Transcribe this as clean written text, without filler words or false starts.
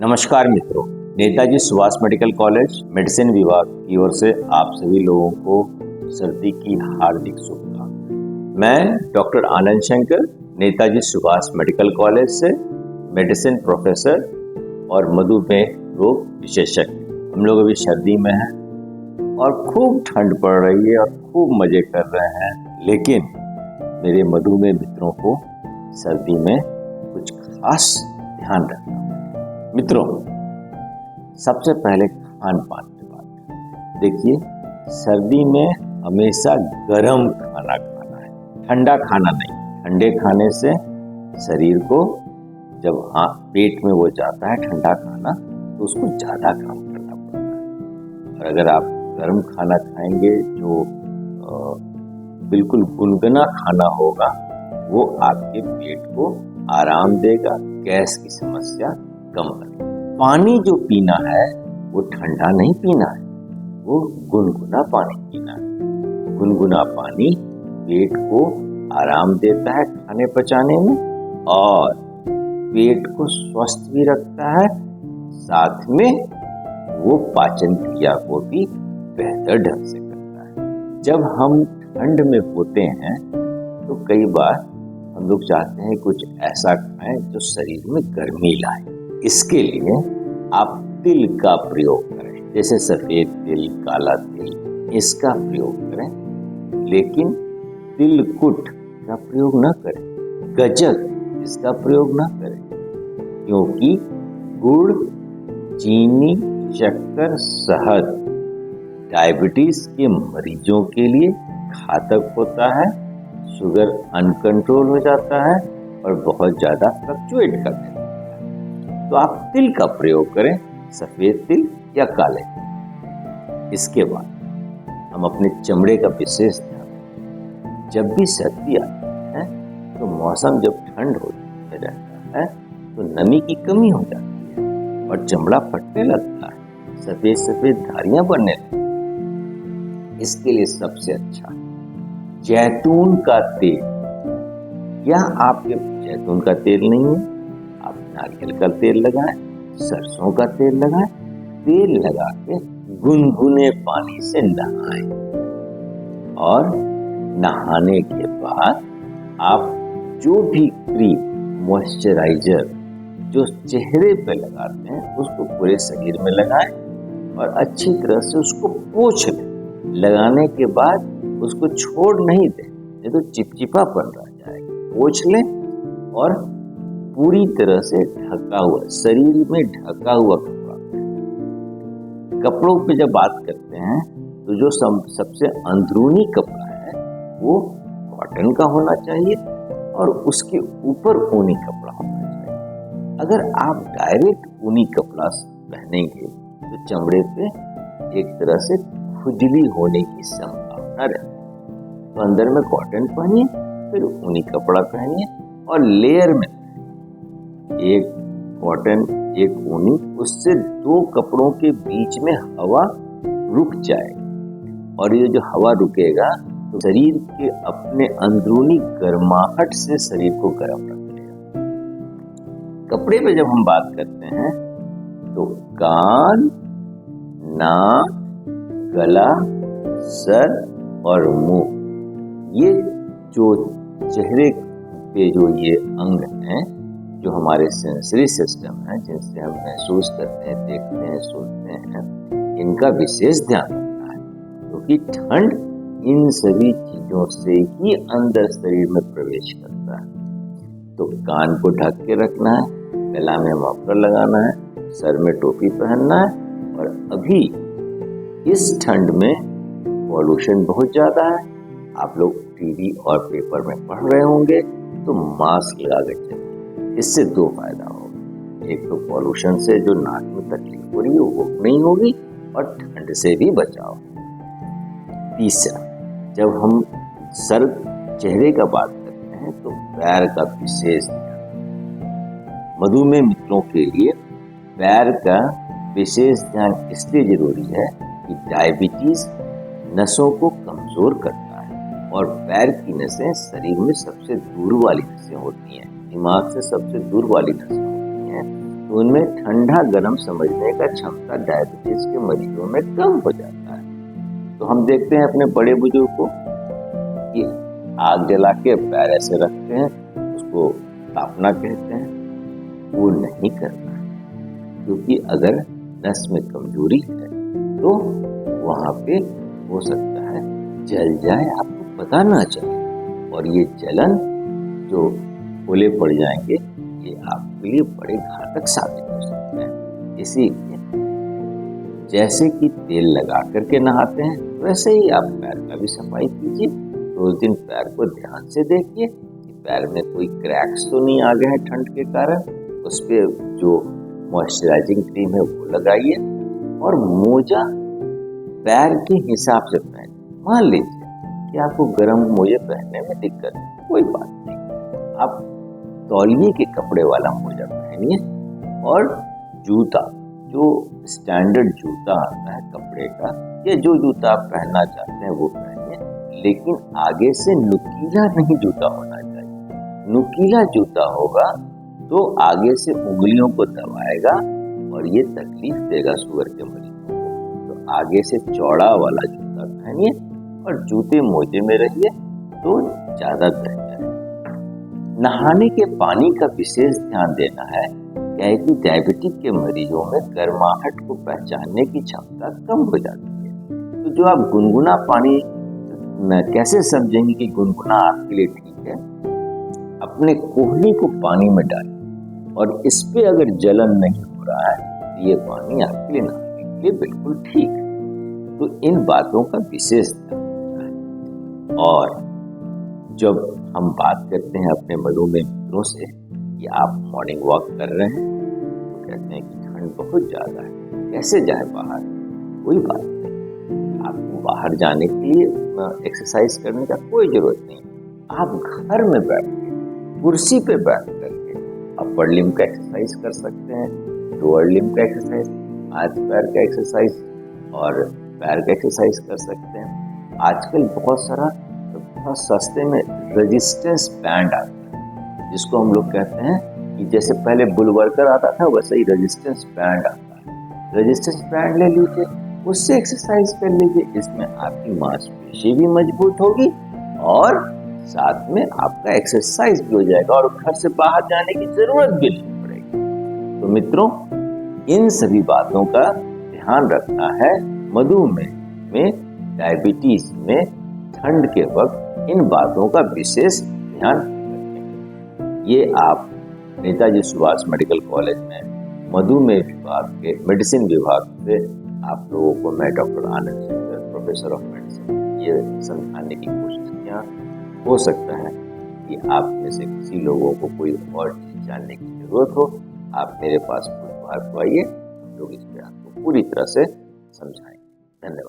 नमस्कार मित्रों, Netaji Subhash medical college medicine विभाग की ओर से आप सभी लोगों को सर्दी की हार्दिक शुभकामनाएं। मैं doctor Anand Shankar, Netaji Subhash medical college से मेडिसिन प्रोफेसर और मधुमेह रोग विशेषज्ञ। हम लोग अभी सर्दी में हैं और खूब ठंड पड़ रही है और खूब मजे कर रहे हैं, लेकिन मेरे मधुमेह मित्रों को सर्दी में कुछ खास ध्यान रखना। मित्रों, सबसे पहले खान पान की बात करें। देखिए, सर्दी में हमेशा गर्म खाना खाना है, ठंडा खाना नहीं। ठंडे खाने से शरीर को जब पेट में वो जाता है ठंडा खाना, तो उसको ज़्यादा काम करना पड़ता है। और अगर आप गर्म खाना खाएंगे जो बिल्कुल गुनगुना खाना होगा, वो आपके पेट को आराम देगा, गैस की समस्या कम करेगा। पानी जो पीना है वो ठंडा नहीं पीना है, वो गुनगुना पानी पीना है। गुनगुना पानी पेट को आराम देता है खाने पचाने में और पेट को स्वस्थ भी रखता है, साथ में वो पाचन क्रिया को भी बेहतर ढंग से करता है। जब हम ठंड में होते हैं तो कई बार हम लोग चाहते हैं कुछ ऐसा खाएं जो शरीर में गर्मी लाए। इसके लिए आप तिल का प्रयोग करें, जैसे सफेद तिल, काला तिल, इसका प्रयोग करें। लेकिन तिलकुट का प्रयोग न करें, गज्जक इसका प्रयोग न करें, क्योंकि गुड़, चीनी, शक्कर, शहद डायबिटीज के मरीजों के लिए घातक होता है। शुगर अनकंट्रोल हो जाता है और बहुत ज्यादा फ्लक्चुएट कर देता है। तो आप तिल का प्रयोग करें, सफेद तिल या काले तिल। इसके बाद हम अपने चमड़े का विशेष ध्यान रखें। जब भी सर्दी आती है तो मौसम जब ठंड हो जाता है तो नमी की कमी हो जाती है और चमड़ा फटने लगता है, सफेद सफेद धारियां बनने लगती हैं। इसके लिए सबसे अच्छा जैतून का तेल, या आपके जैतून का तेल नहीं है, आप नारियल का तेल लगाएं, सरसों का तेल लगाएं। तेल लगा के गुनगुने पानी से नहाएं और नहाने के बाद आप जो भी क्रीम, मॉइस्चराइजर जो चेहरे पे लगाते हैं उसको पूरे शरीर में लगाएं और अच्छी तरह से उसको पोंछ लें। लगाने के बाद उसको छोड़ नहीं दें, नहीं तो चिपचिपापन रह जाएगा। पोंछ लें और पूरी तरह से ढका हुआ, शरीर में ढका हुआ कपड़ा। कपड़ों पे जब बात करते हैं तो जो सबसे अंदरूनी कपड़ा है वो कॉटन का होना चाहिए और उसके ऊपर ऊनी कपड़ा होना चाहिए। अगर आप डायरेक्ट ऊनी कपड़ा पहनेंगे तो चमड़े पे एक तरह से खुजली होने की संभावना रहती है। तो अंदर में कॉटन पहनिए, फिर ऊनी कपड़ा पहनिए और लेयर में एक कॉटन एक ऊनी, उससे दो कपड़ों के बीच में हवा रुक जाएगी और ये जो हवा रुकेगा तो शरीर के अपने अंदरूनी गर्माहट से शरीर को गर्म रखेगा। कपड़े पे जब हम बात करते हैं तो कान, नाक, गला, सर और मुंह, ये जो चेहरे पे जो ये अंग हैं जो हमारे सेंसरी सिस्टम है, जिनसे हम महसूस करते हैं, देखते हैं, सुनते हैं, इनका विशेष ध्यान रखना है, क्योंकि ठंड इन सभी चीजों से ही अंदर शरीर में प्रवेश करता है। तो कान को ढक के रखना है, गला में मफलर लगाना है, सर में टोपी पहनना है। और अभी इस ठंड में पॉल्यूशन बहुत ज्यादा है, आप लोग टीवी और पेपर में पढ़ रहे होंगे, तो मास्क लगा के चलिए। इससे दो फायदा होगा, एक तो पॉल्यूशन से जो नाक में तकलीफ हो रही है वो नहीं होगी और ठंड से भी बचाव। तीसरा, जब हम सर चेहरे का बात करते हैं तो पैर का विशेष ध्यान। मधुमेह मित्रों के लिए पैर का विशेष ध्यान इसलिए जरूरी है कि डायबिटीज नसों को कमजोर करता है और पैर की नसें शरीर में सबसे दूर वाली नसें होती हैं, दिमाग से सबसे दूर वाली नसें होती हैं। तो उनमें ठंडा गर्म समझने का क्षमता डायबिटीज के मरीजों में कम हो जाता है। तो हम देखते हैं अपने बड़े बुजुर्ग को कि आग जला के पैर ऐसे रखते हैं, उसको तापना कहते हैं, वो नहीं करना है, क्योंकि अगर नस में कमजोरी है तो वहां पे हो सकता है जल जाए, आपको पता ना चले, और ये जलन जो फूले पड़ जाएंगे ये आपके लिए बड़े घातक साबित हो सकते हैं। इसीलिए जैसे कि तेल लगा करके नहाते हैं वैसे ही आप पैर का भी सफाई कीजिए। रोज दिन पैर को ध्यान से देखिए कि पैर में कोई क्रैक्स तो नहीं आ गए हैं ठंड के कारण, उस पे जो मॉइस्चराइजिंग क्रीम है वो लगाइए, और मोजा पैर के हिसाब से पहने। मान लीजिए कि आपको गर्म मोजे पहनने में दिक्कत है, कोई बात नहीं, आप तौलिए के कपड़े वाला मोजा पहनिए, और जूता जो स्टैंडर्ड जूता आता है कपड़े का, या जो जूता आप पहनना चाहते हैं वो पहनिए, लेकिन आगे से नुकीला नहीं जूता होना चाहिए। नुकीला जूता होगा तो आगे से उंगलियों को दबाएगा और ये तकलीफ देगा शुगर के मरीजों को। तो आगे से चौड़ा वाला जूता पहनिए और जूते मोजे में रहिए तो ज्यादा बेहतर है। नहाने के पानी का विशेष ध्यान देना है। क्या है कि डायबिटिक के मरीजों में गर्माहट को पहचानने की क्षमता कम हो जाती है। तो जो आप गुनगुना पानी कैसे समझेंगे कि गुनगुना आपके लिए ठीक है? अपने कोहनी को पानी में डालिए और इस पे अगर जलन नहीं हो रहा है तो ये पानी आपके लिए नहाने के लिए बिल्कुल ठीक है। तो इन बातों का विशेष ध्यान रखना है। और जब हम बात करते हैं अपने मधुमेह मित्रों से कि आप मॉर्निंग वॉक कर रहे हैं तो कहते हैं कि ठंड बहुत ज्यादा है, कैसे जाए बाहर? कोई बात नहीं, आपको बाहर जाने के लिए एक्सरसाइज करने का कोई जरूरत नहीं। आप घर में बैठ के कुर्सी पे बैठ करके अपर लिम्ब का एक्सरसाइज कर सकते हैं, लोअर लिम्ब का एक्सरसाइज, हाथ पैर का एक्सरसाइज और पैर का एक्सरसाइज कर सकते हैं। आजकल बहुत सस्ते में रेजिस्टेंस बैंड आता है, जिसको हम लोग कहते हैं कि जैसे पहले बुलवर्कर आता था वैसे ही रेजिस्टेंस बैंड आता है। रेजिस्टेंस बैंड ले लीजिए, उससे एक्सरसाइज कर लीजिए। इसमें आपकी मांसपेशी भी मजबूत होगी और साथ में आपका एक्सरसाइज भी हो जाएगा और घर से बाहर जाने की जरूरत भी नहीं पड़ेगी। तो मित्रों, इन सभी बातों का ध्यान रखना है मधुमेह में, डायबिटीज में, ठंड के वक्त इन बातों का विशेष ध्यान रखें। ये आप नेताजी सुभाष मेडिकल कॉलेज में मधुमेह विभाग के मेडिसिन विभाग से आप लोगों को मैं doctor Anand Shankar, professor of medicine, ये समझाने की कोशिश किया। हो सकता है कि आप में से किसी लोगों को कोई और चीज जानने की जरूरत हो, आप मेरे पास बुधवार को आइए, हम लोग इस पे आपको पूरी तरह से समझाएंगे। धन्यवाद।